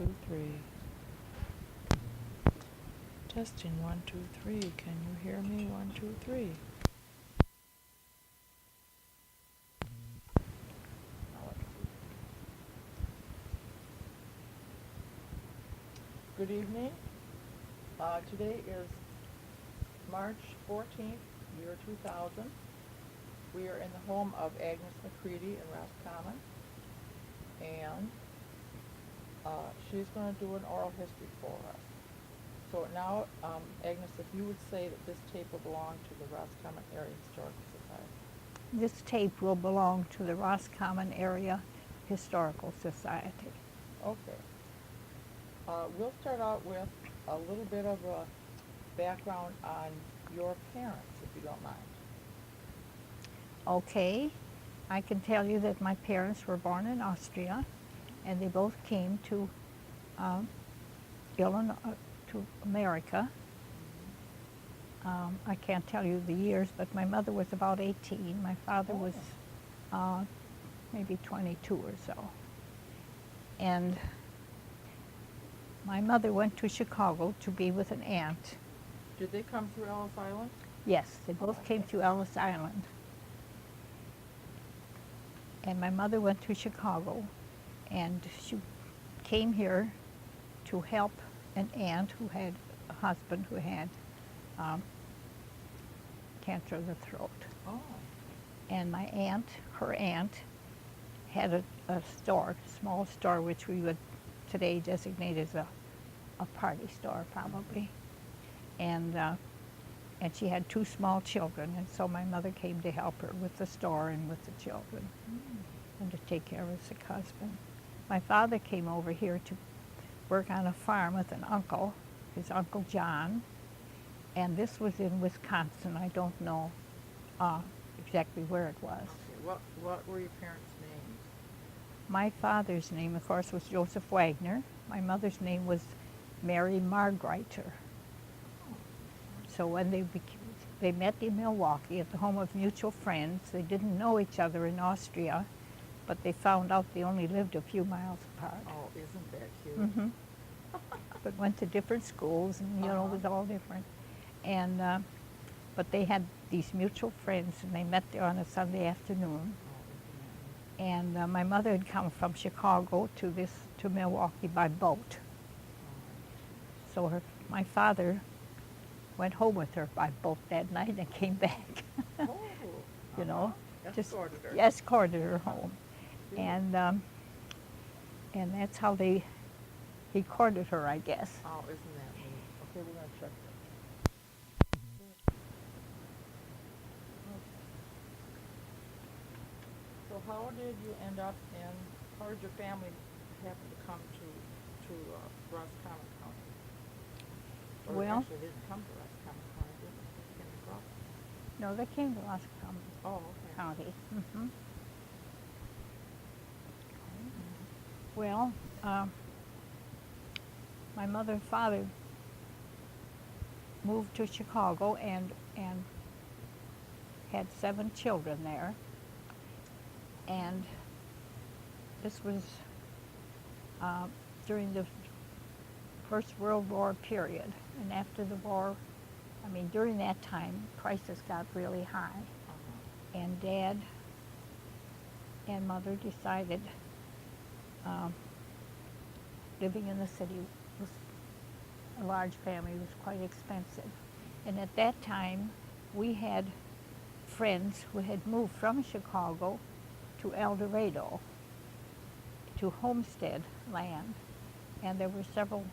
2, 3. Testing 1, 2, 3. Can you hear me? 1, 2, 3. Good evening. Today is March 14th, year 2000. We are in the home of Agnes McCredie in Roscommon, and she's going to do an oral history for us. So now, Agnes, if you would say that this tape will belong to the Roscommon Area Historical Society. This tape will belong to the Roscommon Area Historical Society. Okay. We'll start out with a little bit of a background on your parents, if you don't mind. Okay, I can tell you that my parents were born in Austria, and they both came to Illinois, to America. I can't tell you the years, but my mother was about 18. My father was maybe 22 or so. And my mother went to Chicago to be with an aunt. Did they come through Ellis Island? Yes, they both came to Ellis Island. And my mother went to Chicago, and she came here to help an aunt who had a husband who had cancer of the throat. Oh. And my aunt, her aunt, had a store, small store, which we would today designate as a party store probably. And she had 2 small children, and so my mother came to help her with the store and with the children and to take care of her sick husband. My father came over here to work on a farm with an uncle, his Uncle John, and this was in Wisconsin. I don't know exactly where it was. Okay. What were your parents' names? My father's name, of course, was Joseph Wagner. My mother's name was Mary Margreiter. So when they met in Milwaukee at the home of mutual friends, they didn't know each other in Austria, but they found out they only lived a few miles apart. Oh, isn't that cute? Mm-hmm. But went to different schools, and it was all different. And but they had these mutual friends, and they met there on a Sunday afternoon. And my mother had come from Chicago to Milwaukee by boat. So my father went home with her by boat that night and came back. You know, escorted her home, and that's how he courted her, I guess. Oh, isn't that neat? Okay, we're gonna check that. So how did you end up in? How did your family happen to come to Roscommon County? Or Well, actually, they didn't come to Roscommon County, did they? They came to Roscommon. No, they came to Roscommon County. Mm-hmm. Well, my mother and father moved to Chicago and had 7 children there. And this was during the First World War period. And after the war, during that time, prices got really high. And Dad and Mother decided living in the city was a large family was quite expensive. And at that time, we had friends who had moved from Chicago to El Dorado to homestead land. And there were several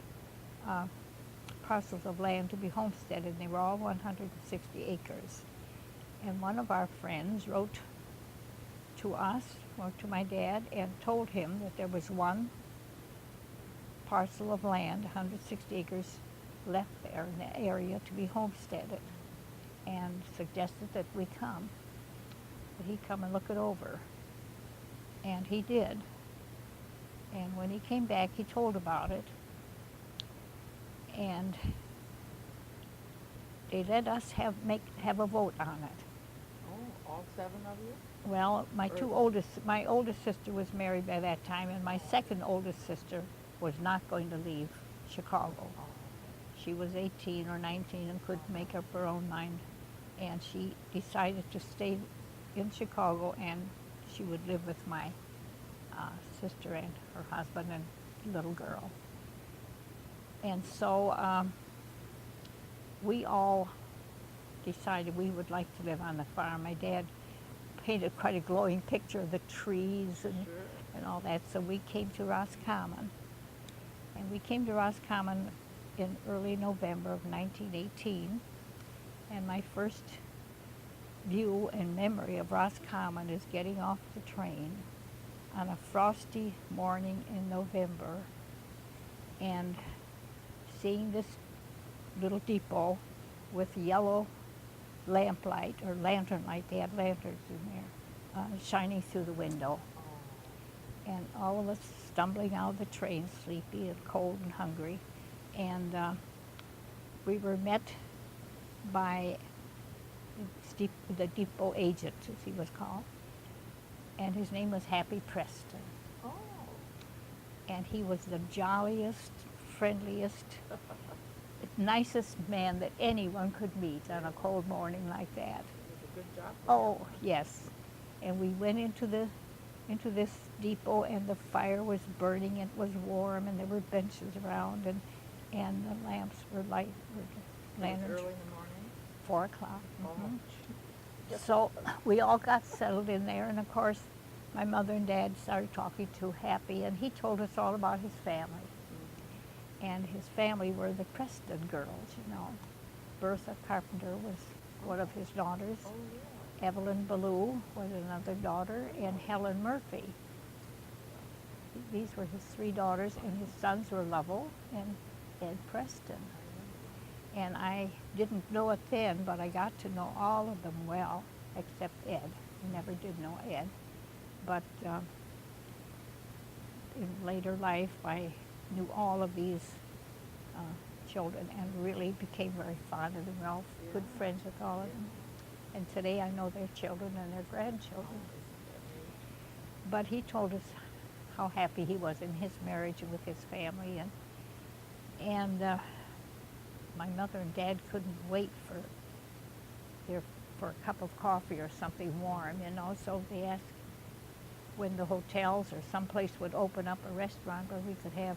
parcels of land to be homesteaded, and they were all 160 acres. And one of our friends wrote to us, or to my dad, and told him that there was one parcel of land, 160 acres, left there in the area to be homesteaded, and suggested that we come, that he come and look it over. And he did. And when he came back, he told about it. And they let us have a vote on it. Oh, all 7 of you? Well, my oldest sister was married by that time, and my second oldest sister was not going to leave Chicago. She was 18 or 19 and couldn't make up her own mind, and she decided to stay in Chicago, and she would live with my sister and her husband and little girl. And so we all decided we would like to live on the farm. My dad painted quite a glowing picture of the trees and all that, so we came to Roscommon. And we came to Roscommon in early November of 1918, and my first view and memory of Roscommon is getting off the train on a frosty morning in November and seeing this little depot with yellow lamplight or lantern light. They had lanterns in there shining through the window. And all of us stumbling out of the train, sleepy and cold and hungry. And we were met by the depot agent, as he was called. And his name was Happy Preston. Oh. And he was the jolliest, friendliest, nicest man that anyone could meet on a cold morning like that. It was a good job. Oh, yes. And we went into this depot, and the fire was burning, it was warm, and there were benches around, and the lamps were light, lanterns. Early in the morning? 4 o'clock. Oh. So we all got settled in there, and of course, my mother and dad started talking to Happy, and he told us all about his family. And his family were the Preston girls, you know. Bertha Carpenter was one of his daughters. Oh, yeah. Evelyn Ballou was another daughter, and Helen Murphy. These were his 3 daughters, and his sons were Lovell and Ed Preston. And I didn't know it then, but I got to know all of them well, except Ed. I never did know Ed. But in later life, I knew all of these children and really became very fond of them. We're all good friends with all of them. And today I know their children and their grandchildren. But he told us how happy he was in his marriage and with his family. And my mother and dad couldn't wait for a cup of coffee or something warm, you know, so they asked when the hotels or someplace would open up a restaurant where we could have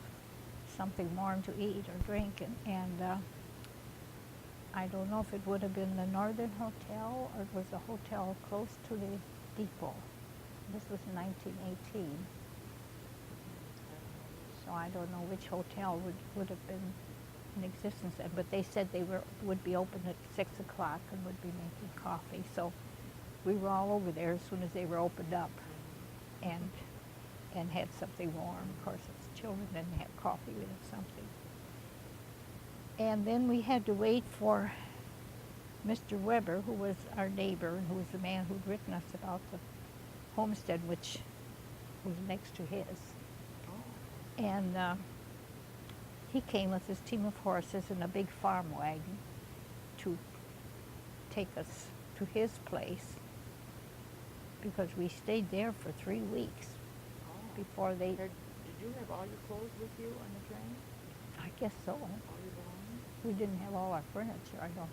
something warm to eat or drink. And I don't know if it would have been the Northern Hotel or it was a hotel close to the depot. This was 1918. So I don't know which hotel would have been in existence then, but they said they would be open at 6 o'clock and would be making coffee. So we were all over there as soon as they were opened up and had something warm. Of course, as children didn't have coffee, we had something. And then we had to wait for Mr. Weber, who was our neighbor and who was the man who'd written us about the homestead, which was next to his. Oh. And he came with his team of horses and a big farm wagon to take us to his place because we stayed there for 3 weeks before they... Did you have all your clothes with you on the train? I guess so. All your belongings? We didn't have all our furniture, I don't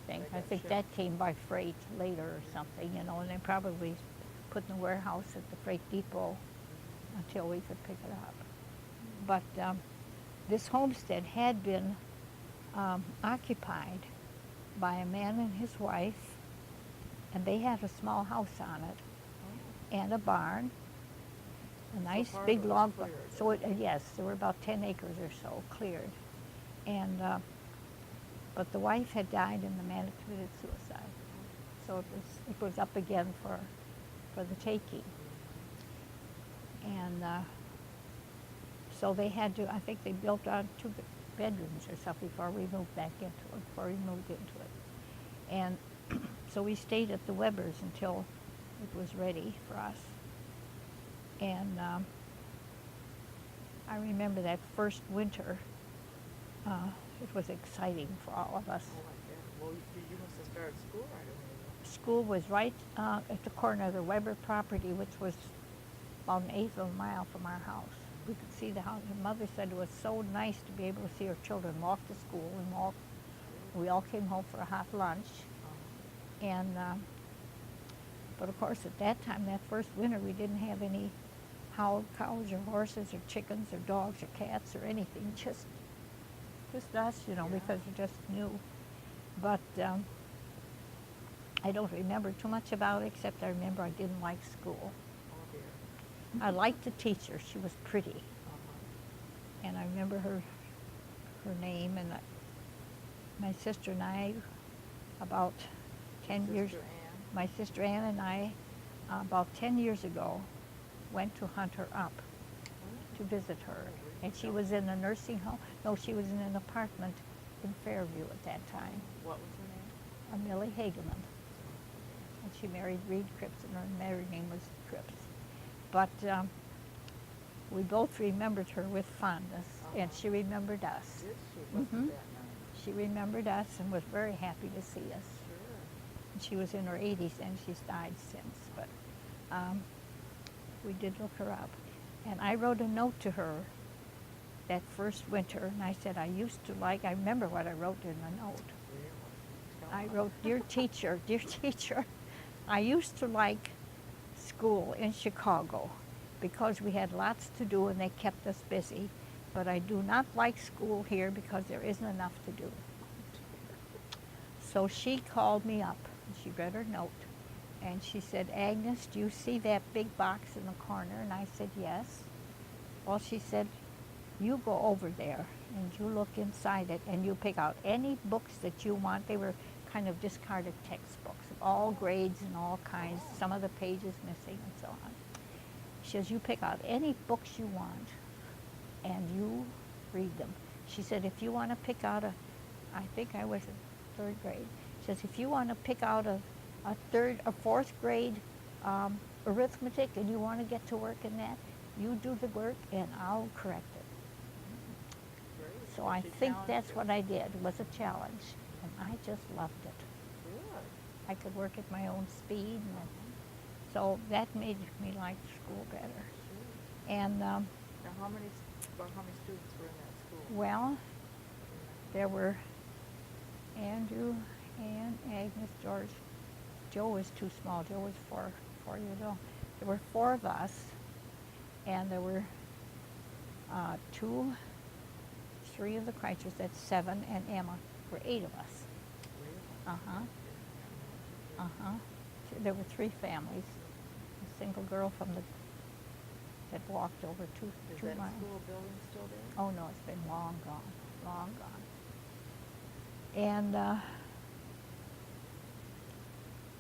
think. I think that came by freight later or something, you know, and they probably put in the warehouse at the freight depot until we could pick it up. But this homestead had been occupied by a man and his wife, and they had a small house on it and a barn, a nice big log barn. So yes, there were about 10 acres or so cleared. And but the wife had died and the man had committed suicide. So it was up again for the taking. And so they had to, I think they built on 2 bedrooms or something before we moved into it. And so we stayed at the Webers until it was ready for us. And I remember that first winter, it was exciting for all of us. Oh, my God. Well, you must have started school right away. School was right at the corner of the Weber property, which was about 1/8 of a mile from our house. we could see the house. Her mother said it was so nice to be able to see her children walk to school and walk. We all came home for a hot lunch. And, but of course at that time, that first winter, we didn't have any cows or horses or chickens or dogs or cats or anything, just us, you know, because we just knew. But I don't remember too much about it, except I remember I didn't like school. Oh dear. I liked the teacher. She was pretty. Uh-huh. And I remember her name, and my sister and I, about 10 years, Sister Ann? my sister Ann and I, about 10 years ago, went to hunt her up to visit her. And she was in a nursing home. No, she was in an apartment in Fairview at that time. What was her name? Millie Hageman. And she married Reed Cripps, and her married name was Cripps. But we both remembered her with fondness, and she remembered us. Did she? Wasn't that nice? She remembered us and was very happy to see us. Sure. And she was in her 80s, and she's died since. But we did look her up. And I wrote a note to her that first winter, and I said, I remember what I wrote in the note. Really? I wrote, dear teacher, I used to like school in Chicago because we had lots to do and they kept us busy, but I do not like school here because there isn't enough to do. So she called me up and she read her note and she said, Agnes, do you see that big box in the corner? And I said, yes. Well, she said, you go over there and you look inside it and you pick out any books that you want. They were kind of discarded textbooks of all grades and all kinds, some of the pages missing and so on. She says, you pick out any books you want and you read them. She said, if you want to pick out I think I was in 3rd grade. She says, if you want to pick out a 4th grade arithmetic and you want to get to work in that, you do the work and I'll correct it. Great. So I She think challenged that's you. what I did, was a challenge. And I just loved it. Good. I could work at my own speed. And so that made me like school better. Sure. And Now, how many students were in that school? well, there were Andrew, Ann, Agnes, George. Joe was too small. Joe was 4 years old. There were 4 of us, and there were 3 of the Kreitzers, that's 7, and Emma were 8 of us. Really? Uh-huh. There were 3 families. A single girl that walked over 2 Is 2 that miles. school building still there? Oh no, it's been long gone, long gone. And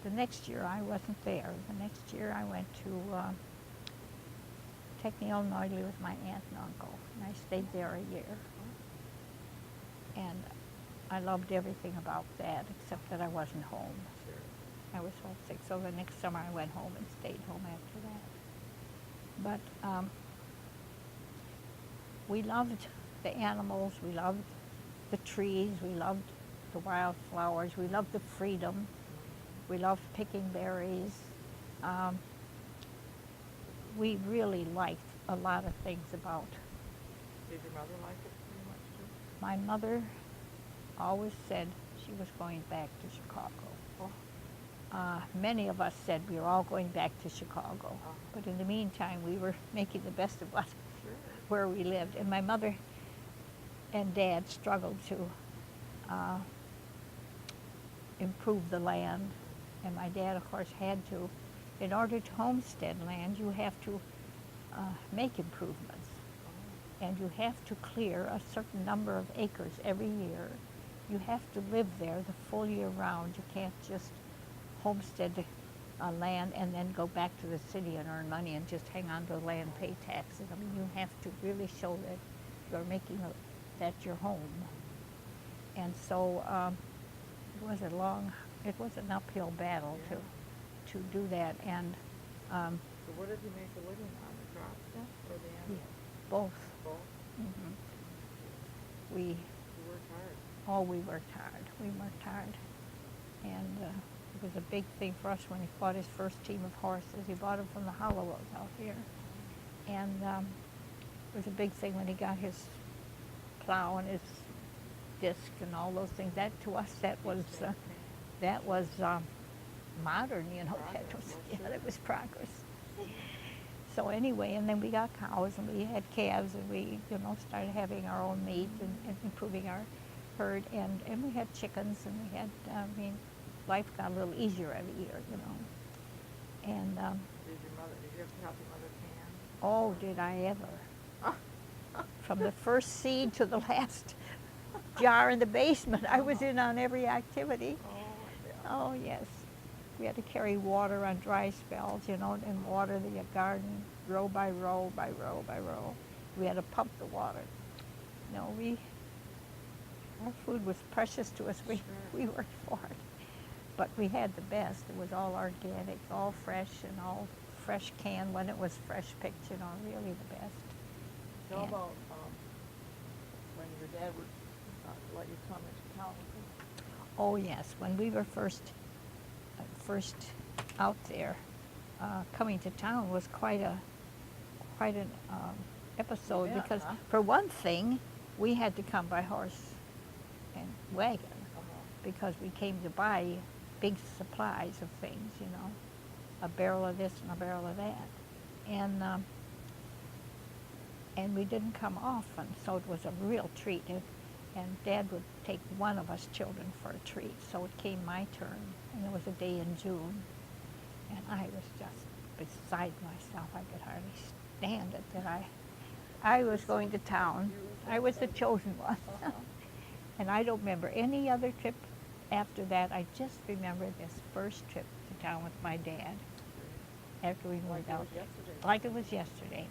the next year I wasn't there. The next year I went to Techni, Illinois with my aunt and uncle, and I stayed there a year. And I loved everything about that, except that I wasn't home. Sure. I was homesick, so the next summer I went home and stayed home after that. But we loved the animals, we loved the trees, we loved the wildflowers, we loved the freedom, we loved picking berries. We really liked a lot of things about. Did your mother like it pretty much too? My mother always said she was going back to Chicago. Many of us said we were all going back to Chicago. But in the meantime, we were making the best of what, Sure. where we lived. And my mother and dad struggled to improve the land. And my dad, of course, had to. In order to homestead land, you have to make improvements. And you have to clear a certain number of acres every year. You have to live there the full year round. You can't just homestead land and then go back to the city and earn money and just hang on to the land, pay taxes. I mean, you have to really show that you're making that your home. And so it was an uphill battle to do that. And So what did you make a living on, the crops then, or the animals? both. Both? We You worked hard. we worked hard. We worked hard. And it was a big thing for us when he bought his first team of horses. He bought them from the Hollowells out here. And It was a big thing when he got his plow and his disc and all those things. That to us, that was modern, you know. That was, yeah, that was progress. So anyway, and then we got cows and we had calves and we, you know, started having our own meat and improving our herd, and we had chickens and we had, I mean, life got a little easier every year, you know. And Did you have to help your mother can? oh, did I ever. From the first seed to the last jar in the basement, I was in on every activity. Oh, yes. We had to carry water on dry spells, you know, and water the garden row by row by row by row. We had to pump the water. No, our food was precious to us. We worked for it. But we had the best. It was all organic, all fresh, and all fresh canned when it was fresh picked, you know, really the best. Tell about when your dad would let you come into town with him. Oh, yes. When we were first out there, coming to town was quite an episode Yeah, because, huh? for one thing, we had to come by horse and wagon because we came to buy big supplies of things, you know, a barrel of this and a barrel of that, and we didn't come often, so it was a real treat. And Dad would take one of us children for a treat, so it came my turn, and it was a day in June, and I was just beside myself. I could hardly stand it that I was going to town. I was the chosen one. And I don't remember any other trip after that. I just remember this first trip to town with my dad after we moved out. Like it was yesterday.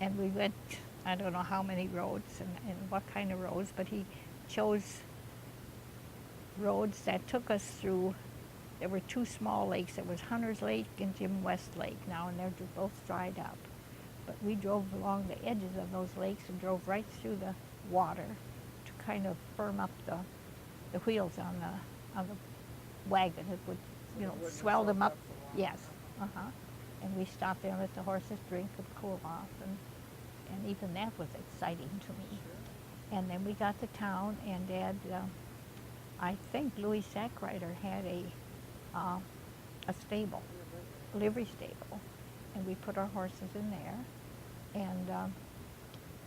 And we went, I don't know how many roads and what kind of roads, but he chose roads that took us through. There were two small lakes. There was Hunter's Lake and Jim West Lake now, and they're both dried up. But we drove along the edges of those lakes and drove right through the water to kind of firm up the wheels on the wagon. It would, you know, swell them up. Yes. And we stopped there and let the horses drink and cool off, and even that was exciting to me. And then we got to town, and Dad, I think Louis Sackrider had a stable, a livery stable, and we put our horses in there, and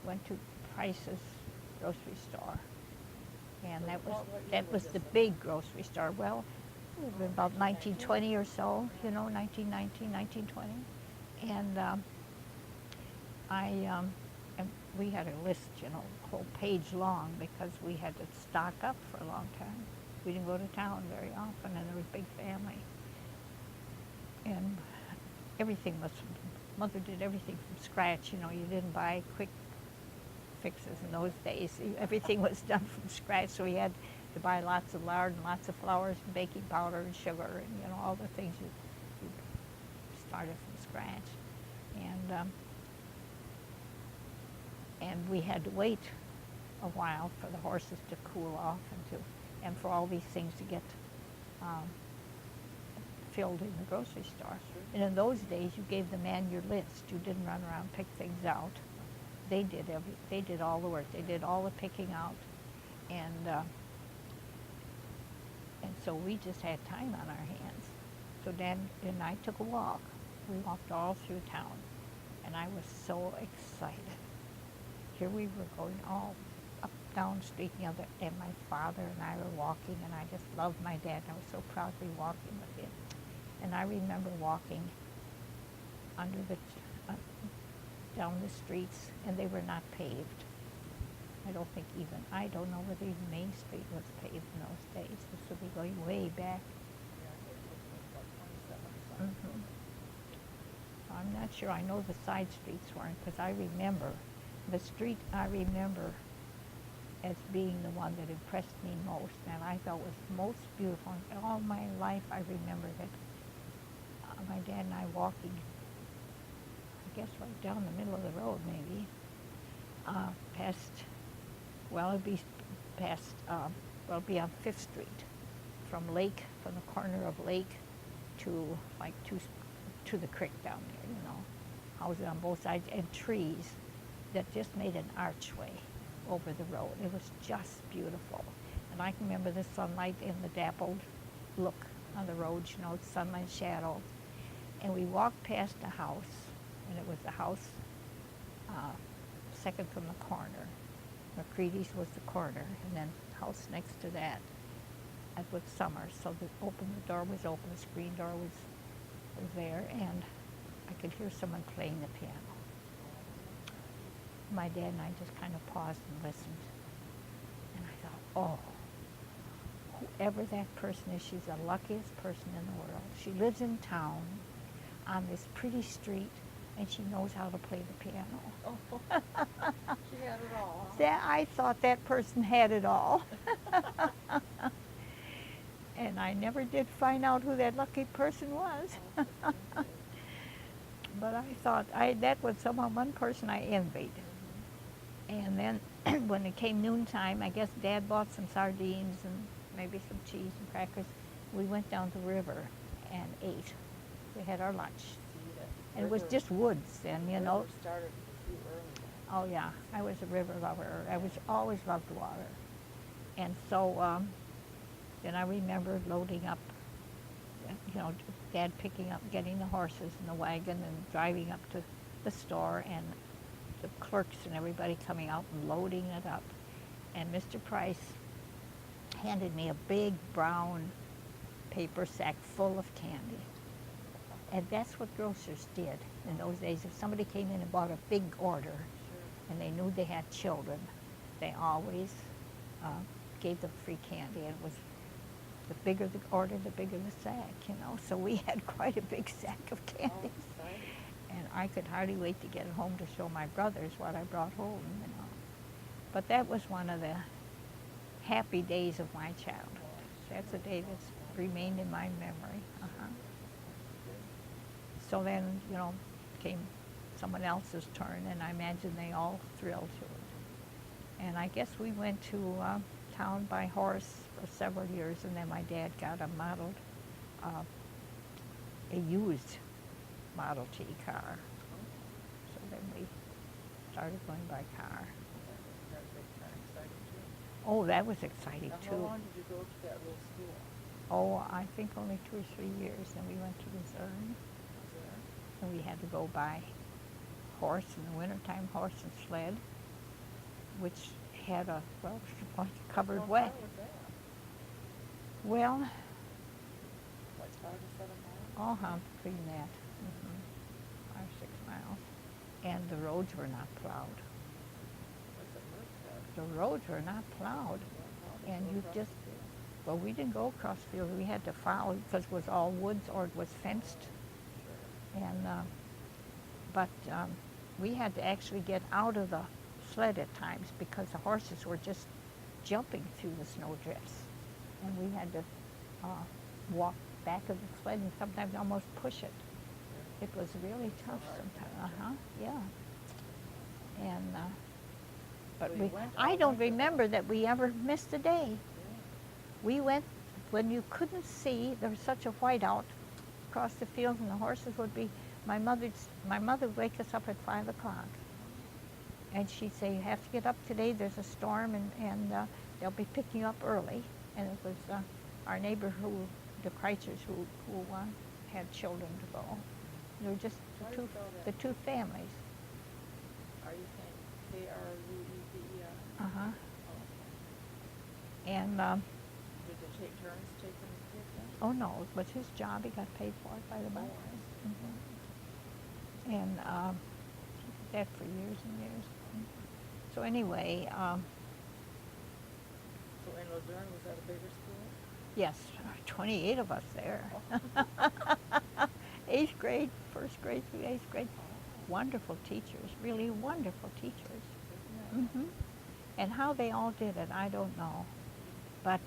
went to Price's grocery store, and that was the big grocery store. Well, it was about 1920 or so, you know, 1919, 1920. And and we had a list, you know, a whole page long, because we had to stock up for a long time. We didn't go to town very often, and there was a big family. And everything was, Mother did everything from scratch, you know. You didn't buy quick fixes in those days. Everything was done from scratch, so we had to buy lots of lard and lots of flours and baking powder and sugar and, you know, all the things you started from scratch. And we had to wait a while for the horses to cool off and for all these things to get filled in the grocery store. And in those days, you gave the man your list. You didn't run around and pick things out. They did all the work. They did all the picking out, and so we just had time on our hands. So Dad and I took a walk. We walked all through town, and I was so excited. Here we were going all up, down the street, and my father and I were walking, and I just loved my dad, and I was so proud to be walking with him. And I remember walking under down the streets, and they were not paved. I don't know whether even Main Street was paved in those days. This would be going way back. I'm not sure. I know the side streets weren't, because I remember the street as being the one that impressed me most, and I felt was most beautiful. And all my life I remember that my dad and I walking, I guess right down the middle of the road maybe, it'd be on 5th Street, from the corner of Lake to like to the creek down there, you know. Houses on both sides and trees that just made an archway over the road. It was just beautiful. And I can remember the sunlight and the dappled look on the road, you know, sunlight shadow. And we walked past a house, and it was the house second from the corner. McCredie's was the corner, and then the house next to that was Summers. So the door was open, the screen door was there, and I could hear someone playing the piano. My dad and I just kind of paused and listened. And I thought, oh, whoever that person is, she's the luckiest person in the world. She lives in town on this pretty street, and she knows how to play the piano. Oh, she had it all. Huh? I thought that person had it all. And I never did find out who that lucky person was. But I thought that was somehow one person I envied. And then when it came noontime, I guess Dad bought some sardines and maybe some cheese and crackers. We went down the river and ate. We had our lunch. And it was just woods then, you know. River started too early. Oh yeah, I was a river lover. I was always loved water. And so then I remember loading up, you know, Dad picking up, getting the horses in the wagon and driving up to the store, and the clerks and everybody coming out and loading it up. And Mr. Price handed me a big brown paper sack full of candy. And that's what grocers did in those days. If somebody came in and bought a big order, and they knew they had children, they always gave them free candy. And it was the bigger the order, the bigger the sack, you know. So we had quite a big sack of candy. And I could hardly wait to get home to show my brothers what I brought home, you know. But that was one of the happy days of my childhood. That's a day that's remained in my memory. So then, you know, came someone else's turn, and I imagine they all thrilled to it. And I guess we went to town by horse for several years, and then my dad got a used Model T car. So then we started going by car. Oh, that was exciting Now, too. how long did you go to that little school? Oh, I think only 2 or 3 years. Then we went to Missouri, and we had to go by horse in the wintertime, horse and sled, which had a covered way. How far was that? Well, Like 5 or 7 miles? between that, 5 or 6 miles, and the roads were not plowed. What's it worth The roads were not plowed, and you just, well, we didn't go across fields. We had to follow because it was all woods or it was fenced. And but we had to actually get out of the sled at times because the horses were just jumping through the snowdrifts, and we had to walk back of the sled and sometimes almost push it. It was really tough sometimes. Yeah. And but I don't remember that we ever missed a day. We went when you couldn't see. There was such a whiteout across the field, and the horses would be. My mother would wake us up at 5 o'clock, and she'd say, "You have to get up today. There's a storm, and they'll be picking you up early." And it was our neighbor the Kreitzers, who had children to go. They were just the two families. Are you saying Kruever? Uh-huh. And Did they take turns taking the kids in? oh no, it was his job. He got paid for it by the month. And he did that for years and years. So anyway, So in Luzerne, was that a bigger school? yes, 28 of us there. 8th grade, 1st grade through 8th grade. Wonderful teachers, really wonderful teachers. And how they all did it, I don't know. But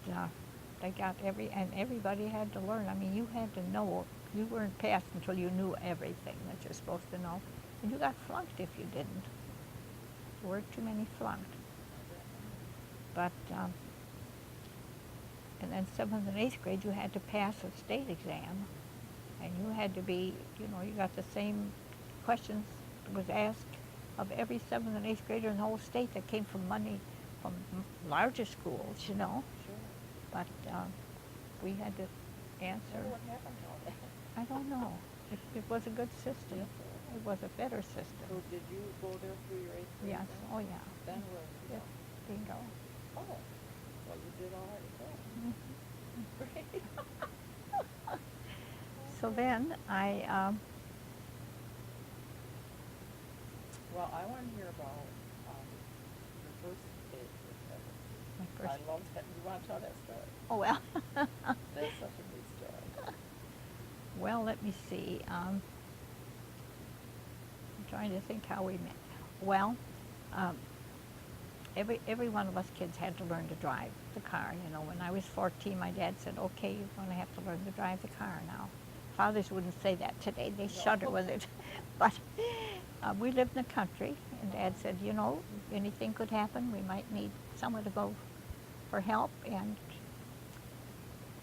they got everybody had to learn. I mean, you had to know. You weren't passed until you knew everything that you're supposed to know. And you got flunked if you didn't. There weren't too many flunked. But, and then 7th and 8th grade, you had to pass a state exam. And you had to be, you got the same questions that was asked of every 7th and 8th grader in the whole state that came from larger schools, Sure. But we had to answer. Wonder what happened to all that? I don't know. It was a good system. It was a better So system. did you go there through your 8th grade? Yes. then? Oh, yeah. Then where did you Yes. go? Bingo. Oh, well, you did all right then. Great. So then Well, I want to hear about your first date with Evan. my I first. love that. You want to tell that story? Oh well. That's such a good story. Well, let me see. I'm trying to think how we met. Well, every one of us kids had to learn to drive the car. When I was 14, my dad said, "Okay, you're going to have to learn to drive the car now." Fathers wouldn't say that today. They shudder with it. But we lived in the country, and Dad said, anything could happen. We might need someone to go for help. And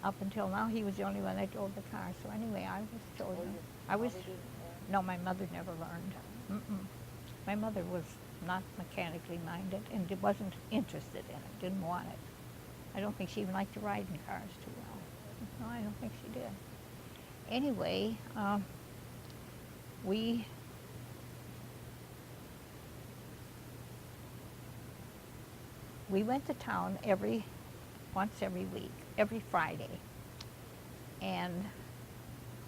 up until now, he was the only one that drove the car. So anyway, I was chosen. I was. Mother didn't learn? No, my mother never learned. Mm-mm. My mother was not mechanically minded and wasn't interested in it, didn't want it. I don't think she even liked to ride in cars too well. No, I don't think she did. Anyway, we went to town once every week, every Friday. And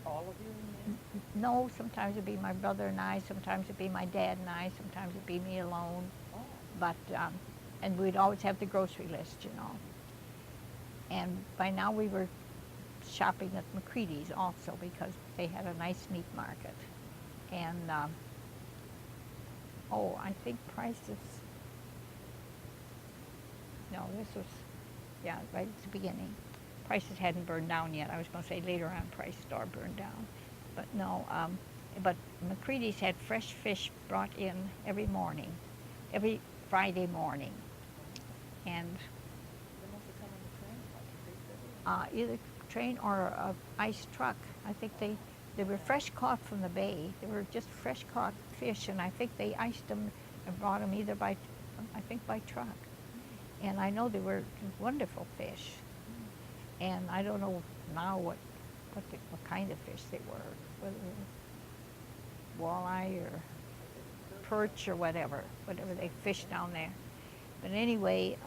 All of you and me? no, sometimes it'd be my brother and I, sometimes it'd be my dad and I, sometimes it'd be me alone. Oh. But, and we'd always have the grocery list. And by now we were shopping at McCredie's also because they had a nice meat market. And, I think prices, no, this was, right at the beginning. Prices hadn't burned down yet. I was going to say later on Price Store burned down. But no, but McCredie's had fresh fish brought in every morning, every Friday morning. And They must have come on the train, like a big city. either train or a ice truck. I think they were fresh caught from the bay. They were just fresh caught fish, and I think they iced them and brought them either by truck. And I know they were wonderful fish. And I don't know now what kind of fish they were, whether they were walleye or perch or whatever they fish down there. But anyway,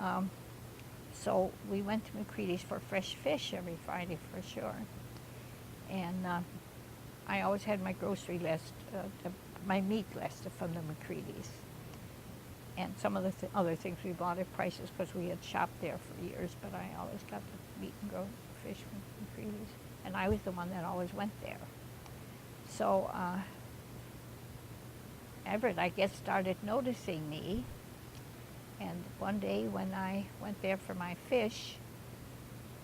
so we went to McCredie's for fresh fish every Friday for sure. And I always had my grocery list, my meat list from the McCredie's. And some of the other things we bought at Prices because we had shopped there for years, but I always got the meat and fish from McCredie's. And I was the one that always went there. So Everett, I guess, started noticing me. And one day when I went there for my fish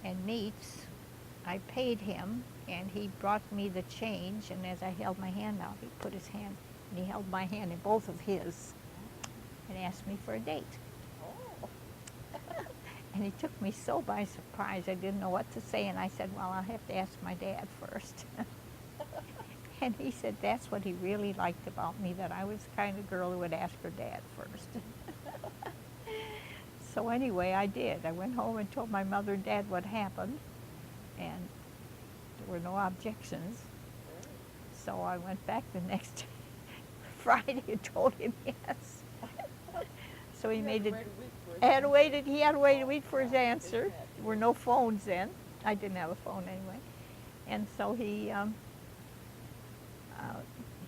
and meats, I paid him, and he brought me the change. And as I held my hand out, he put his hand, and he held my hand in both of his and asked me for a date. Oh. And he took me so by surprise, I didn't know what to say. And I said, well, I'll have to ask my dad first. And he said that's what he really liked about me, that I was the kind of girl who would ask her dad first. So anyway, I did. I went home and told my mother and dad what happened, and there were no objections. So I went back the next Friday and told him yes. So he made it. He had to wait a week for his answer. There were no phones then. I didn't have a phone anyway. And so he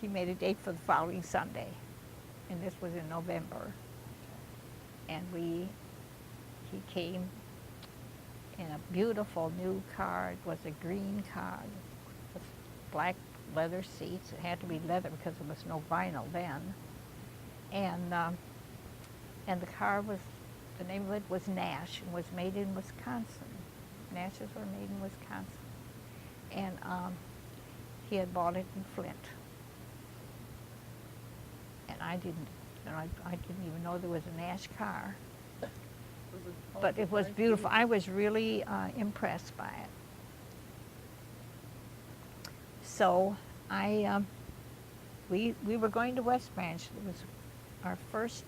made a date for the following Sunday, and this was in November. And he came in a beautiful new car. It was a green car with black leather seats. It had to be leather because there was no vinyl then. And the car was, the name of it was Nash, and was made in Wisconsin. Nashes were made in Wisconsin. And he had bought it in Flint. And I didn't even know there was a Nash car. But it was beautiful. I was really impressed by it. So we were going to West Branch. It was our first,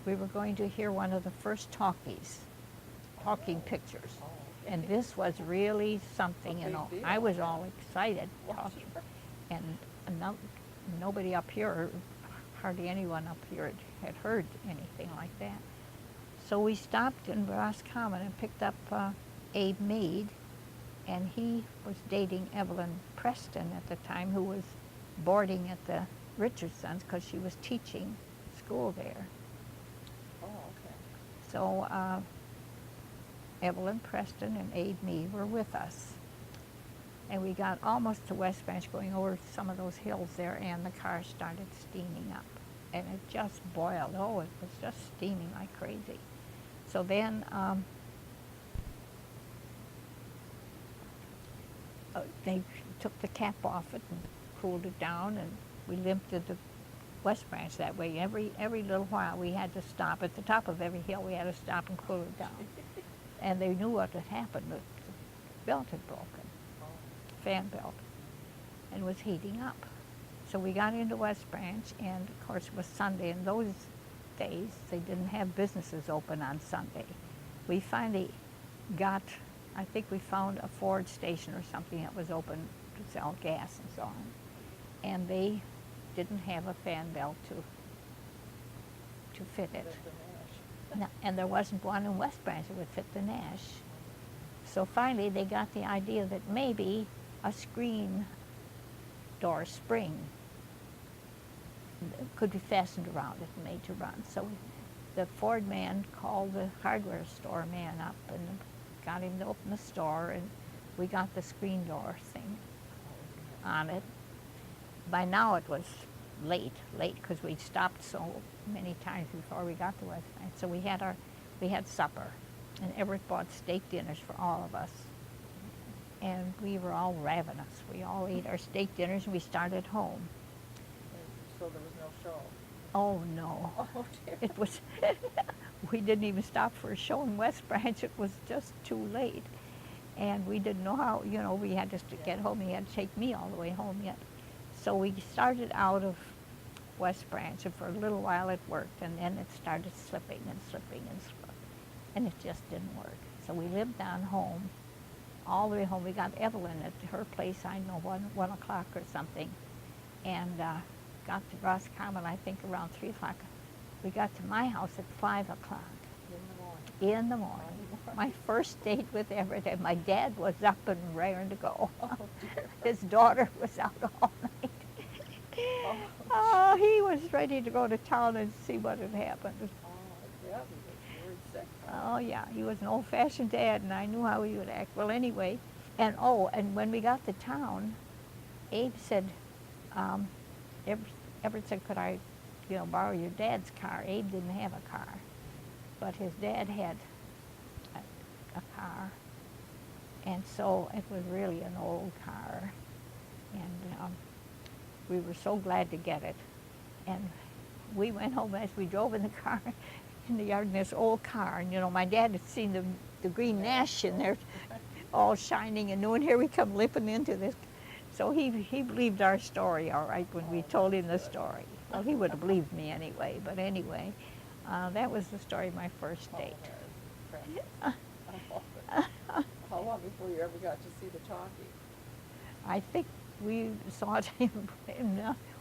we were going to hear one of the first talking pictures. Oh, And this was really something, A you big know. deal, I was yeah. all excited Well, talking. sure. And nobody up here, hardly anyone up here had heard anything like that. So we stopped in Roscommon and picked up Abe Mead, and he was dating Evelyn Preston at the time, who was boarding at the Richardsons because she was teaching school there. Oh, okay. So Evelyn Preston and Abe Mead were with us. And we got almost to West Branch, going over some of those hills there, and the car started steaming up. And it just boiled. Oh, it was just steaming like crazy. So then they took the cap off it and cooled it down, and we limped into West Branch that way. Every little while we had to stop. At the top of every hill we had to stop and cool it down. And they knew what had happened. The belt had broken, fan belt, and was heating up. So we got into West Branch, and of course it was Sunday. In those days, they didn't have businesses open on Sunday. We finally got, I think we found a Ford station or something that was open to sell gas and so on. And they didn't have a fan belt to fit it. That's the mash. No, and there wasn't one in West Branch that would fit the Nash. So finally they got the idea that maybe a screen door spring could be fastened around it and made to run. So the Ford man called the hardware store man up and got him to open the store, and we got the screen door thing on it. By now it was late because we'd stopped so many times before we got to West Branch. So we had supper, and Everett bought steak dinners for all of us. And we were all ravenous. We all ate our steak dinners, and we started home. And so there was no show. Oh, no. Oh, dear. It was, we didn't even stop for a show in West Branch. It was just too late. And we didn't know how, you know, we had just to get home. He had to take me all the way home yet. So we started out of West Branch, and for a little while it worked, and then it started slipping and slipping and slipping, and it just didn't work. So we lived down home, all the way home. We got Evelyn at her place, I know, 1 o'clock or something, and got to Roscommon, I think, around 3 o'clock. We got to my house at 5 o'clock in the morning. My first date with Everett, and my dad was up and raring to go. Oh, dear. His daughter was out all night. Oh, he was ready to go to town and see what had happened. Oh, yeah, he was very sick. Oh, yeah, he was an old-fashioned dad, and I knew how he would act. Well, anyway, and when we got to town, Abe said, Everett said, could I, borrow your dad's car? Abe didn't have a car, but his dad had a car, and so it was really an old car, and we were so glad to get it. And we went home as we drove in the car, in the yard, in this old car, and my dad had seen the green Nash in there, all shining and new, and here we come limping into this. So he believed our story all right when we told him the story. Well, he would have believed me anyway, but anyway, that was the story of my first date. How long before you ever got to see the talkie? I think we saw it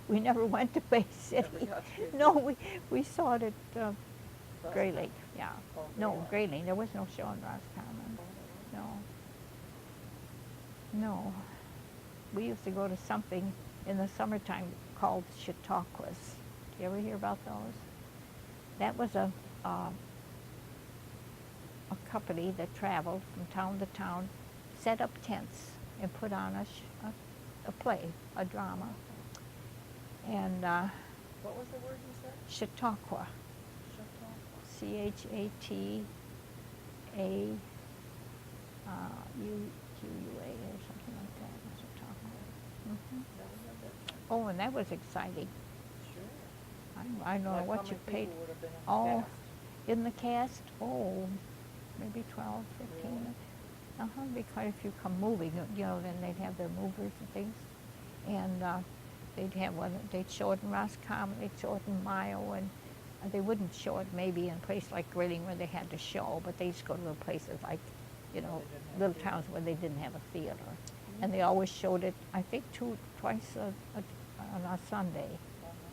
we never went to Bay City. Never got to Bay City. No, we saw it at Gray Lake, yeah. Oh, No, Gray Lake. Gray Lake. There was no show in Roscommon. No. We used to go to something in the summertime called Chautauquas. Do you ever hear about those? That was a company that traveled from town to town, set up tents, and put on a play, a drama. And What was the word you said? Chautauqua, Chautauqua. Chautauqua, or something like that. Chautauqua. Mhm. Never heard that term. Oh, and that was exciting. Sure. I don't know Like what how you many paid. people would have been in the Oh, cast? in the cast, maybe 12, 15. Really? Be quite a few come moving, then they'd have their movers and things. And they'd have one, they'd show it in Roscommon, they'd show it in Mayo, and they wouldn't show it maybe in a place like Grilling where they had to show, but they used to go to the places like, you know, little towns where they didn't have a theater. And they always showed it, I think, twice on a Sunday.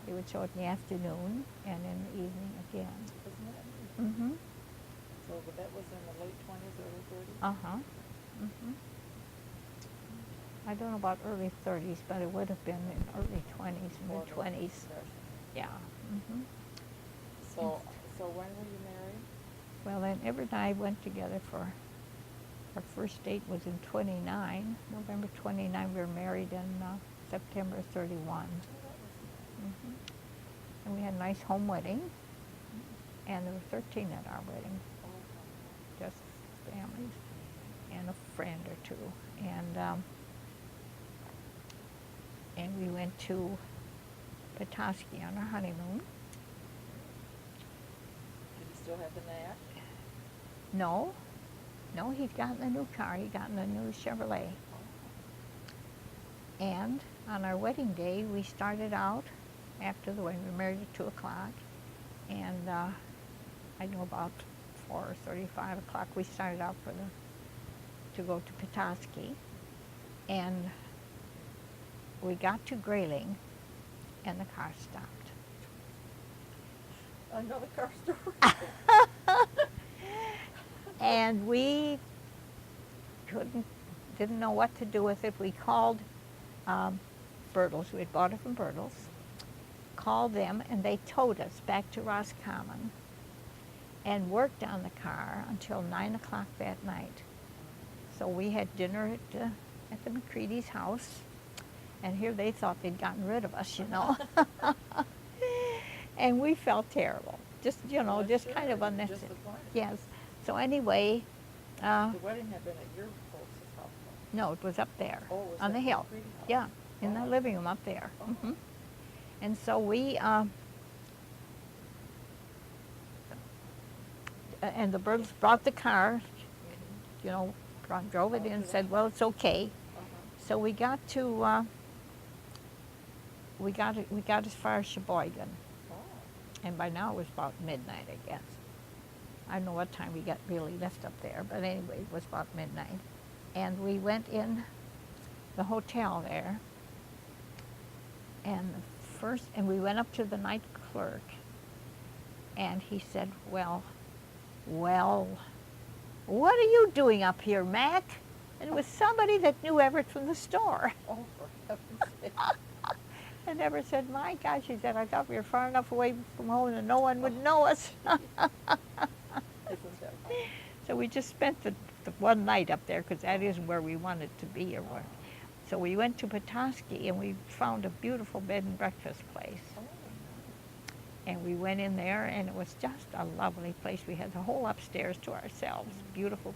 They would show it in the afternoon and in the evening again. Isn't that neat? Mm-hmm. So, but that was in the late 20s, early 30s? Uh-huh. Mm-hmm. I don't know about early 30s, but it would have been in early 20s, Or the mid-20s. Depression. Yeah. Mm-hmm. So when were you married? Well, then Everett and I went together for, our first date was in 29, November 29. We were married in September 31. Oh, that was Mm-hmm. And we had a nice home wedding, and there were 13 at our wedding, nice. just families and a friend or two. And we went to Petoskey on our honeymoon. Did you still have the knack? No, he'd gotten a new car. He'd gotten a new Chevrolet. And on our wedding day, we started out after the wedding. We were married at 2 o'clock. And I know about 4:30, 5 o'clock, we started out to go to Petoskey. And we got to Grayling, and the car stopped. Another car story. And we didn't know what to do with it. We called Bertles. We had bought it from Bertles. Called them, and they towed us back to Roscommon and worked on the car until 9 o'clock that night. So we had dinner at the McCredie's house, and here they thought they'd gotten rid of us, you know. And we felt terrible. Just, you know, Well, just sure, kind of unnecessary. disappointed. Yes. So anyway, The wedding had been at your folks' house. no, it was up there Oh, was on that the the hill. McCredie house? Yeah, in the Oh. living room up there. Oh. Hmm. And so we, and the Bertles brought the car, you know, drove it in, and said, well, it's okay. So we got to, we got as far as Sheboygan, Oh. and by now it was about midnight, I guess. I don't know what time we really left up there, but anyway, it was about midnight. And we went in the hotel there, and we went up to the night clerk, and he said, well, what are you doing up here, Mac? And it was somebody that knew Everett from the store. Oh, for heaven's sake. And Everett said, my gosh, he said, I thought we were far enough away from home that no one would know us. Isn't that funny? So we just spent the one night up there, because that isn't where we wanted to be or where. So we went to Petoskey, and we found a beautiful bed and breakfast place. Oh, And we went in there, and it was just a lovely place. We had the whole upstairs to ourselves, beautiful.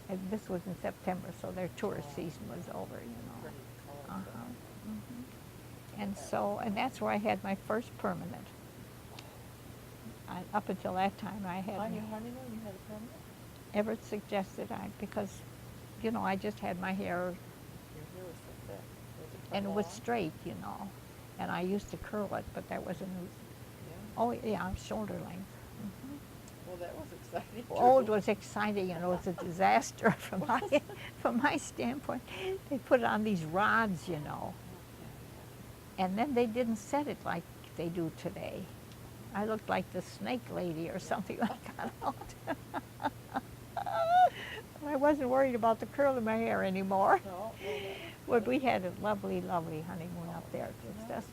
And this was in September, so their tourist season was over, you know. pretty cold. Uh-huh. Mhm. And so, and that's where I had my first permanent. Up until that time, I On your had, honeymoon, you had a permanent? Everett suggested because, you know, I just had my hair, Your hair was so thick. Was it and it cut was long? straight, you know. And I used to curl it, but that wasn't, Yeah. oh, yeah, shoulder length. Mhm. Well, that was exciting. Oh, it too. was exciting, and it was a disaster from my standpoint. They put it on these rods, you know, and then they didn't set it like they do today. I looked like the snake lady or something like that. I wasn't worried about the curl of my hair anymore. No, well, that- But we had a lovely, lovely honeymoon up there. It was just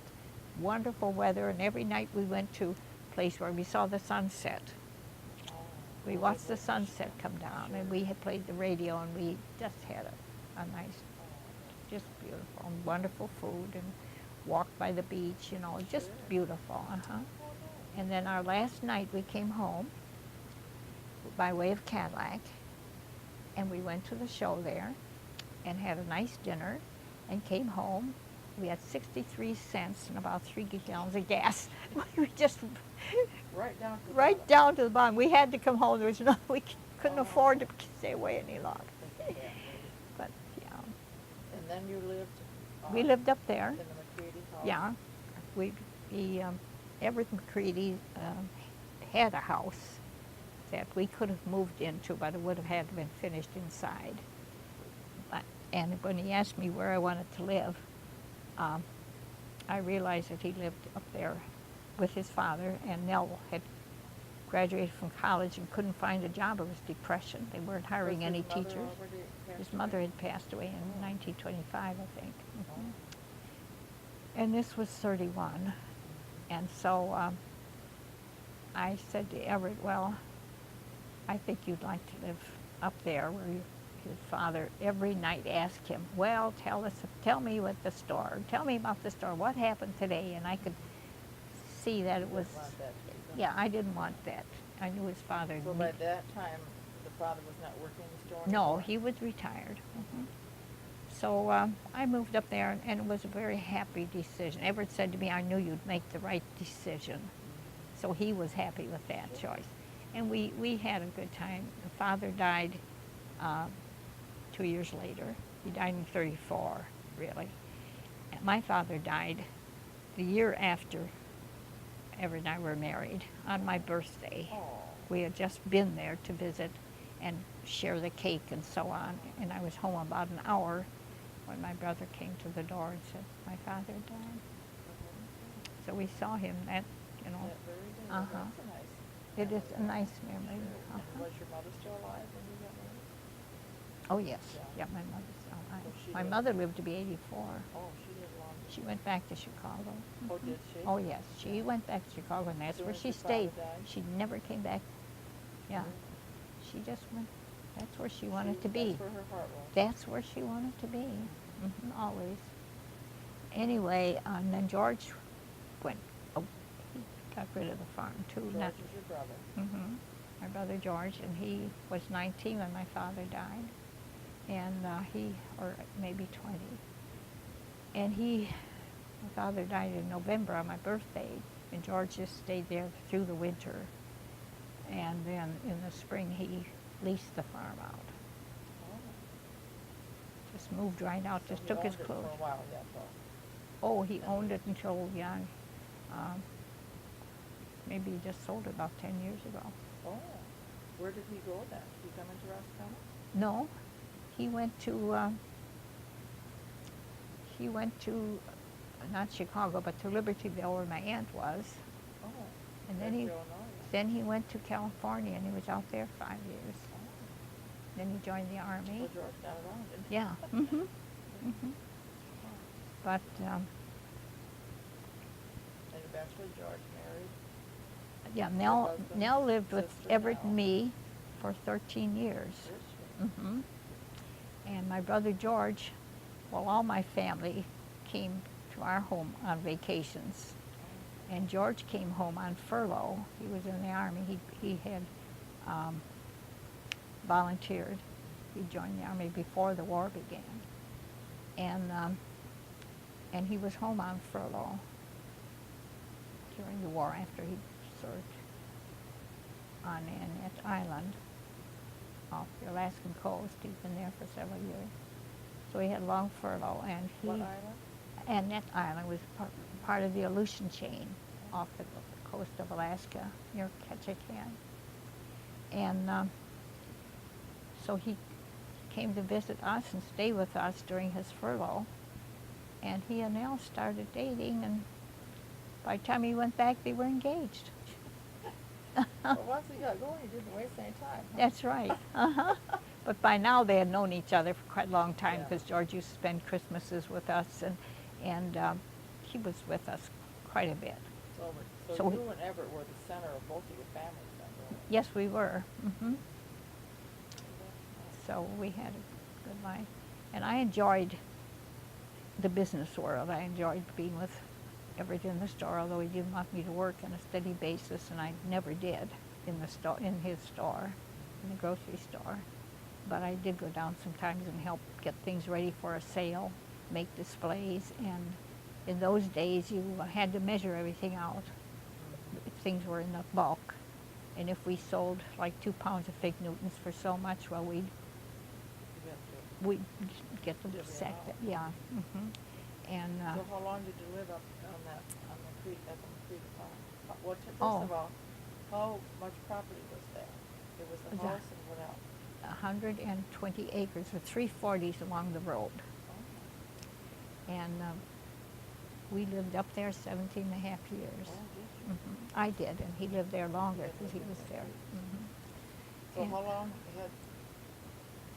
wonderful weather, and every night we went to a place where we saw the sunset. oh, We well, watched that the was- sunset come down, and we had played the radio, and we just had a nice, just beautiful, and wonderful food, and walked by the beach, you know, just Sure. beautiful, uh-huh. Oh, no. And then our last night, we came home by way of Cadillac, and we went to the show there, and had a nice dinner, and came home. We had 63 cents and about 3 gallons of gas. We just Right down to the right bottom. down to the bottom. We had to come home. There was no, we couldn't Oh. afford to stay away any longer. Think of that. But yeah, And then you lived We lived up there. In the McCredie house? Yeah. Everett McCredie had a house that we could have moved into, but it would have had to been finished inside. And when he asked me where I wanted to live, I realized that he lived up there with his father, and Nell had graduated from college and couldn't find a job. It was depression. They weren't hiring any teachers. His mother had passed away in 1925, I think. And this was 31. And so I said to Everett, well, I think you'd like to live up there where his father every night asked him, well, tell me what the store, tell me about the store, what happened today? And I could see that it was, yeah, I didn't want that. I knew his father. So by that time, the father was not working in the store No, anymore? he was retired. So I moved up there, and it was a very happy decision. Everett said to me, I knew you'd make the right decision. So he was happy with that choice. And we had a good time. The father died 2 years later. He died in 34, really. And my father died the year after Everett and I were married, on my birthday. Oh. We had just been there to visit and share the cake and so on. And I was home about an hour when my brother came to the door and said, my father died. So we saw him that, you know. That very day. Uh-huh. That's a nice It is a memory. nice memory. Sure. And was your mother still alive when you got married? Oh, yes. Yeah. Yeah, my mother's still alive. So she My lived- mother lived to be 84. Oh, she lived long. She went back to Chicago. Oh, did she? Oh, yes. She went back to Chicago, and that's Soon where as she your father stayed. died? She never came back. Yeah. She just went, that's where she wanted to be. That's where her heart was. That's where she wanted to be, always. Anyway, and then George went, he got rid of the farm too. George is your brother. My brother George, and he was 19 when my father died, and or maybe 20. And my father died in November on my birthday, and George just stayed there through the winter. And then in the spring, he leased the farm out. Oh. Just moved right out, So just he took his owned it clothes. for a while yet, though. Oh, he owned it until young. Maybe he just sold it about 10 years ago. Oh. Where did he go then? Did he come into Roscommon? No, he went to not Chicago, but to Libertyville, where my aunt was. Oh. And that's then Illinois. he went to California, and he was out there 5 years. Oh. Then he joined the Army. Well, George got around, didn't he? Yeah. But And eventually George married. yeah, Your Nell husband's lived with sister Everett Nell. and me for 13 years. Did she? And my brother George, well, all my family came to our home on vacations. And George came home on furlough. He was in the Army. He had volunteered. He joined the Army before the war began. And he was home on furlough during the war after he served on Annette Island off the Alaskan coast. He'd been there for several years. So he had a long furlough, and What island? Annette Island was part of the Aleutian chain off the coast of Alaska near Ketchikan. And so he came to visit us and stay with us during his furlough. And he and Nell started dating, and by the time he went back, they were engaged. Well, once he got going, he didn't waste any time. Huh? That's right. But by now they had known each other for quite a long time, Yeah. because George used to spend Christmases with us, and he was with us quite a bit. So So you and Everett were the center of both of your families then, really? Yes, we were. So we had a good life. And I enjoyed the business world. I enjoyed being with Everett in the store, although he didn't want me to work on a steady basis, and I never did in his store, in the grocery store. But I did go down sometimes and help get things ready for a sale, make displays, and in those days you had to measure everything out. Things were in the bulk, and if we sold like 2 pounds of fig Newtons for so much, well, we'd get them Divvy it sacked. out. Yeah. And So how long did you live up on that, on McCredie, at the McCredie farm? First Oh. of all, how much property was there? It was the The- house and what else? 120 acres with 340s along the road. Oh, And we lived up there 17 and a half years. oh, did you? I did, and he lived there longer Yeah, because he lived was in there. McCredie. So And- how long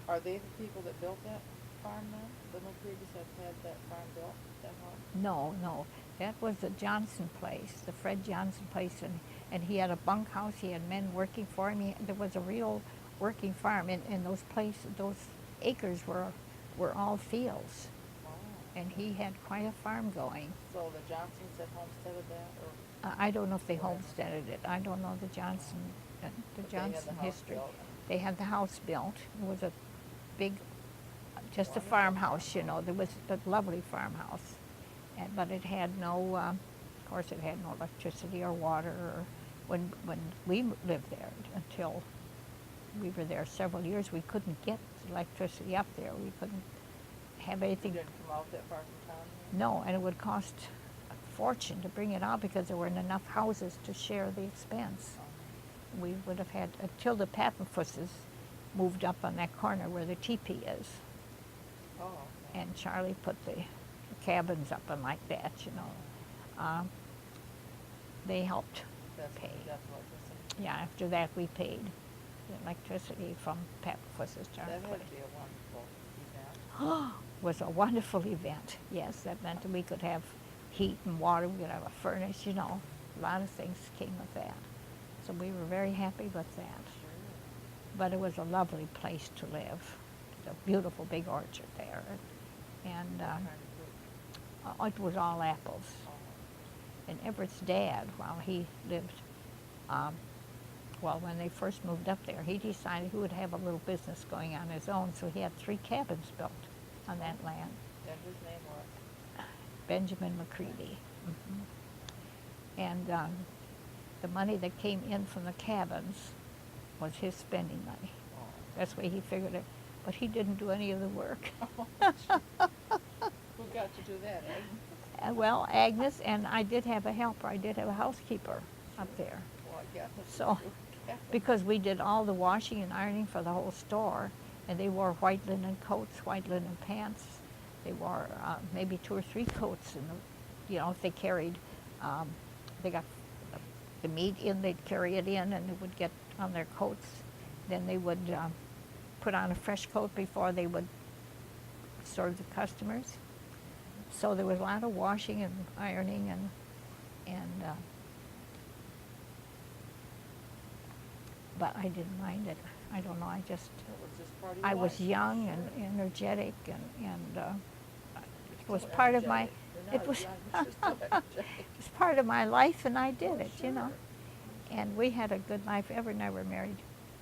are they the people that built that farm then? The McCreadies have had that farm built, that house? No, no, that was the Johnson place, the Fred Johnson place, and he had a bunkhouse. He had men working for him. There was a real working farm, and those acres were all fields, Oh. and he had quite a farm going. So the Johnsons had homesteaded that, or? I don't know if they Whatever. homesteaded it. I don't know the Johnson But they had the house history. built. They had the house built. It was a big, just a Wonderful farmhouse, you know. farmhouse. There was a lovely farmhouse, but it had no, of course, it had no electricity or water. Or when we lived there until we were there several years, we couldn't get electricity up there. We couldn't have You anything. didn't come out that far from town? No, and it would cost a fortune to bring it out because there weren't enough houses to share the expense. Oh. We would have had, until the Pappenfusses moved up on that corner where the teepee is. Oh, okay. And Charlie put the cabins up and like that, you know. They helped That's pay. that's electricity. Yeah, after that we paid the electricity from Pappenfusses, That Charlie had put to be it. a wonderful event. Was a wonderful event. Yes, that meant that we could have heat and water, we could have a furnace, you know. A lot of things came with that. So we were very happy with that. Sure. But it was a lovely place to live. A beautiful big orchard there. And What kind of fruit? it was all apples. Oh. And Everett's dad, while he lived, when they first moved up there, he decided he would have a little business going on his own, so he had 3 cabins built on that land. And his name was? Benjamin McCredie. And the money that came in from the cabins was his spending money. Oh. That's the way he figured it. But he didn't do any of the work. Who got to do that, Agnes? Well, Agnes, and I did have a helper. I did have a housekeeper up there. Well, I guess. So, because we did all the washing and ironing for the whole store, and they wore white linen coats, white linen pants. They wore maybe 2 or 3 coats, and if they carried, they got the meat in, they'd carry it in, and it would get on their coats. Then they would put on a fresh coat before they would serve the customers. So there was a lot of washing and ironing, and but I didn't mind it. I don't know. It was just part of your I was life. young Sure. and energetic, and it was Still part of my. energetic. You're It not was. young, but you're still energetic. It's part of my life, and I did Oh, it. You know. sure. And we had a good life. Everett and I were married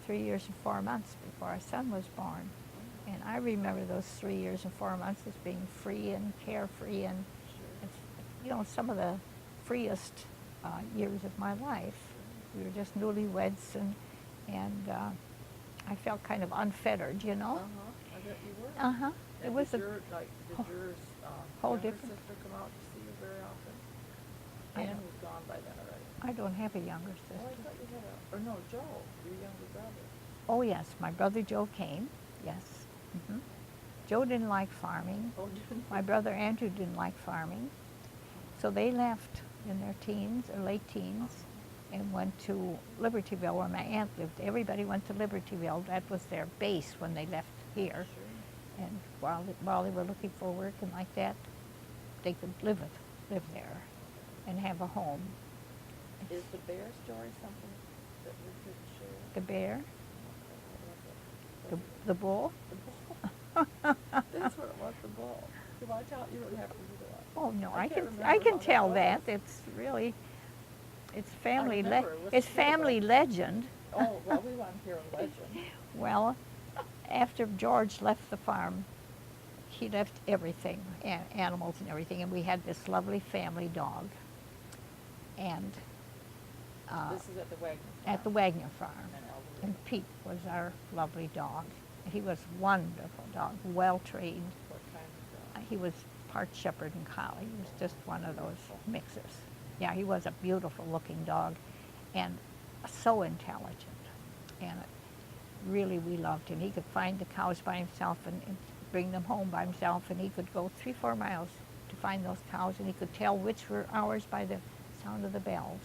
3 years and 4 months before our son was born. And I remember those 3 years and 4 months as being free and carefree, and Sure. some of the freest years of my life. We were just newlyweds, and I felt kind of unfettered, you know. I bet you were. Uh-huh. It And was did a yours whole younger different- sister come out to see you very often? I Ann don't- was gone by then already. I don't have a younger Oh, I sister. thought you had or no, Joe, your younger brother. Oh, yes, my brother Joe came, yes. Joe didn't like farming. Oh, didn't My brother Andrew didn't like farming. So they left in their teens, or late teens, and went to Libertyville, where my aunt lived. Everybody went to Libertyville. That was their base when they left here. Sure. And while they were looking for work and like that, they could live there and have a home. Is the bear story something that we could share? The bear, What was it? the bull. The bull. That's what it was, the bull. Do I tell you? Don't have to do that. Oh no, I I can't can remember I can how that tell was. that. It's really, it's family remember it was it's cute, family but- legend. Oh, well, we want to hear a legend. Well, after George left the farm, he left everything, animals and everything, and we had this lovely family dog. And This is at the Wagner farm. at the Wagner farm, And elderly. and Pete was our lovely dog. He was a wonderful dog, well trained. What kind of dog? He was part shepherd and collie. He was just one of those mixes. Yeah, he was a beautiful looking dog and so intelligent. And really we loved him. He could find the cows by himself and bring them home by himself, and he could go 3-4 miles to find those cows, and he could tell which were ours by the sound of the bells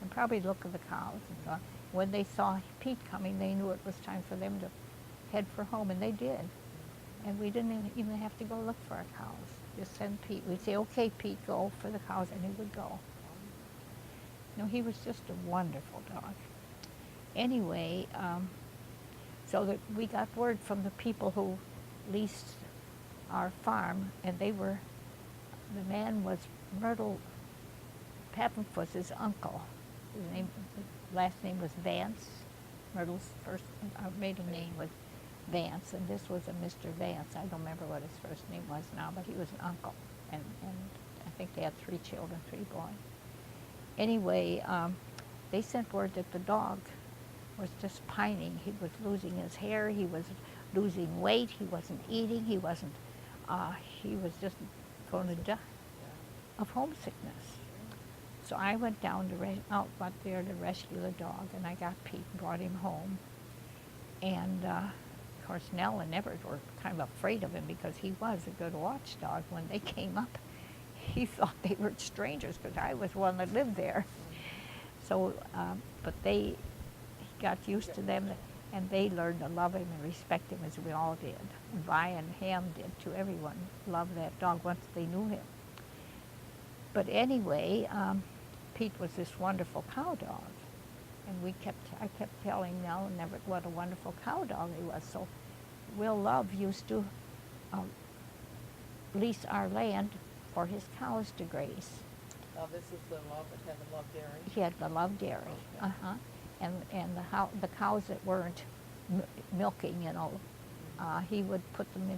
and probably look at the cows. And so when they saw Pete coming, they knew it was time for them to head for home, and they did. And we didn't even have to go look for our cows. Just send Pete. We'd say, okay, Pete, go for the cows, and he would go. No, he was just a wonderful dog. Anyway, so that we got word from the people who leased our farm, and the man was Myrtle Pappenfuss's uncle. His last name was Vance. Myrtle's maiden name was Vance, and this was a Mr. Vance. I don't remember what his first name was now, but he was an uncle, and I think they had 3 children, 3 boys. Anyway, they sent word that the dog was just pining. He was losing his hair, he was losing weight, he wasn't eating, he was just going to die of homesickness. So I went down out there to rescue the dog, and I got Pete and brought him home. And of course, Nell and Everett were kind of afraid of him because he was a good watchdog. When they came up, he thought they were strangers because I was one that lived there. So, but he got used to them, and they learned to love him and respect him as we all did. And Vi and Ham did too. Everyone loved that dog once they knew him. But anyway, Pete was this wonderful cow dog, and I kept telling Nell and Everett what a wonderful cow dog he was. So Will Love used to lease our land for his cows to graze. Now this is the Love that had the Love Dairy. He had the Love Dairy, and the cows that weren't milking, he would put them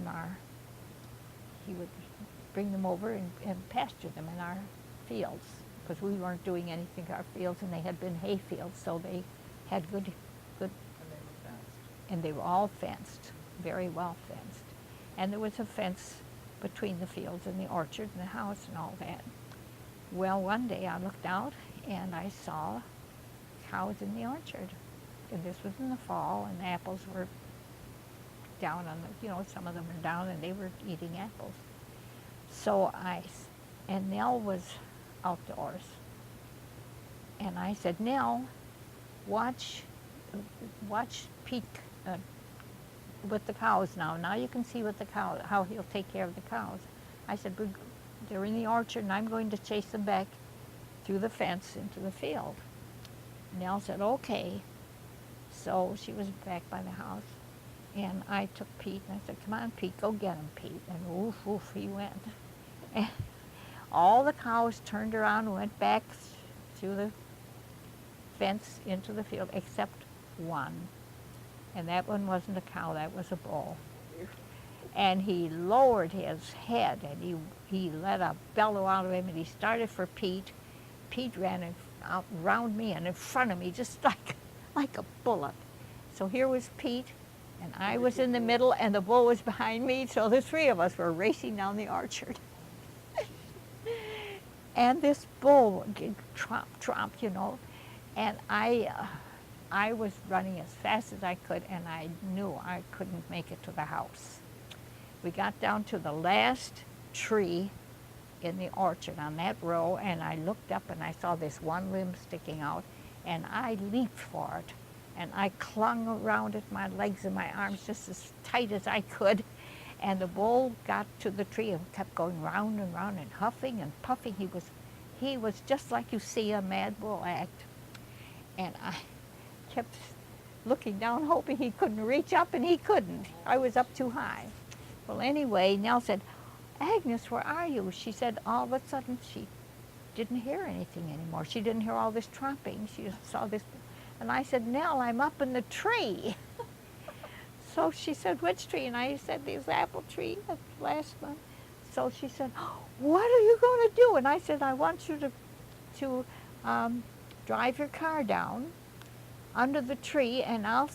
he would bring them over and pasture them in our fields, because we weren't doing anything to our fields, and they had been hay fields, so they had good. And they were fenced. And they were all fenced, very well fenced. And there was a fence between the fields and the orchard and the house and all that. Well, one day I looked out and I saw cows in the orchard. And this was in the fall, and the apples were down on some of them were down, and they were eating apples. So and Nell was outdoors. And I said, Nell, watch Pete with the cows now. Now you can see with the cow how he'll take care of the cows. I said, they're in the orchard, and I'm going to chase them back through the fence into the field. Nell said, okay. So she was back by the house, and I took Pete, and I said, come on, Pete, go get him, Pete. And woof, woof, he went. And all the cows turned around and went back through the fence into the field, except one. And that one wasn't a cow, that was a bull. And he lowered his head, and he let a bellow out of him, and he started for Pete. Pete ran out around me and in front of me, just like a bullet. So here was Pete, and I was in the middle, and the bull was behind me, so the 3 of us were racing down the orchard. And this bull did tromp, and I was running as fast as I could, and I knew I couldn't make it to the house. We got down to the last tree in the orchard on that row, and I looked up and I saw this one limb sticking out, and I leaped for it, and I clung around it, my legs and my arms just as tight as I could, and the bull got to the tree and kept going round and round and huffing and puffing. He was just like you see a mad bull act, and I kept looking down hoping he couldn't reach up, and he couldn't. I was up too high. Well, anyway, Nell said, Agnes, where are you? She said all of a sudden she didn't hear anything anymore. She didn't hear all this tromping. She just saw this. And I said, Nell, I'm up in the tree. So she said, which tree? And I said, this apple tree, the last one. So she said, what are you going to do? And I said, I want you to drive your car down under the tree, and I'll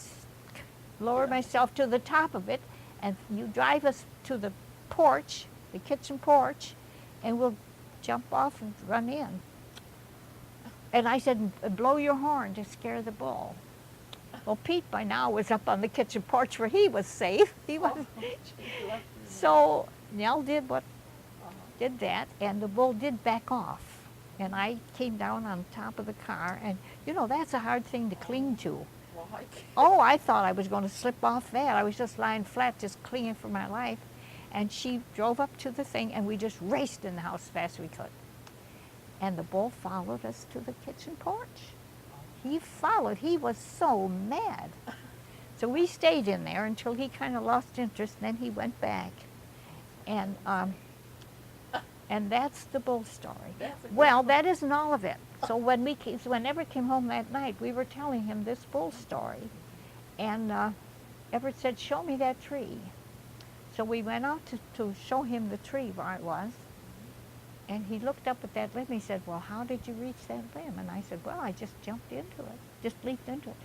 lower myself to the top of it, and you drive us to the porch, the kitchen porch, and we'll jump off and run in. And I said, blow your horn to scare the bull. Well, Pete by now was up on the kitchen porch where he was safe. He was. So Nell did that, and the bull did back off. And I came down on top of the car, and you know, that's a hard thing to cling to. Oh, I thought I was going to slip off that. I was just lying flat, just clinging for my life. And she drove up to the thing, and we just raced in the house as fast as we could. And the bull followed us to the kitchen porch. He followed. He was so mad. So we stayed in there until he kind of lost interest, and then he went back. And that's the bull story. Well, that isn't all of it. So whenever he came home that night, we were telling him this bull story. And Everett said, show me that tree. So we went out to show him the tree where it was. And he looked up at that limb. He said, well, how did you reach that limb? And I said, well, I just jumped into it, just leaped into it.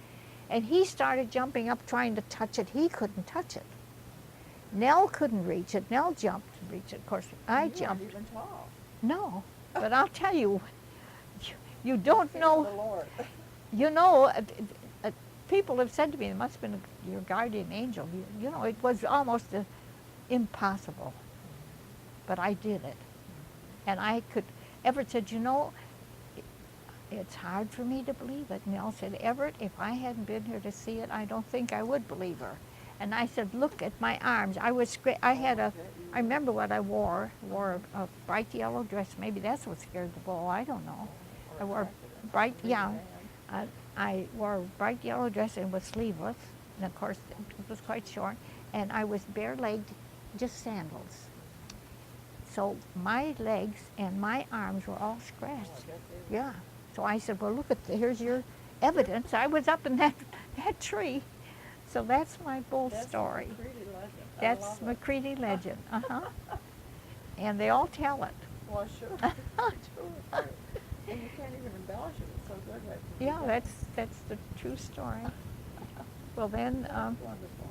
And he started jumping up, trying to touch it. He couldn't touch it. Nell couldn't reach it. Nell jumped to reach it. Of course, I jumped. You weren't even tall. No, but I'll tell you, you don't know. You know, people have said to me, it must have been your guardian angel. You know, it was almost impossible, but I did it. And Everett said, you know, it's hard for me to believe it. Nell said, Everett, if I hadn't been here to see it, I don't think I would believe her. And I said, look at my arms. I remember what I wore. I wore a bright yellow dress. Maybe that's what scared the bull. I don't know. I wore I wore a bright yellow dress and was sleeveless. And of course, it was quite short. And I was bare-legged, just sandals. So my legs and my arms were all scratched. Yeah. So I said, well, look here's your evidence. I was up in that tree. So that's my bull story. That's McCredie legend. And they all tell it. Well, sure. And you can't even embellish it. It's so good. Yeah, that's the true story. Well then, Wonderful.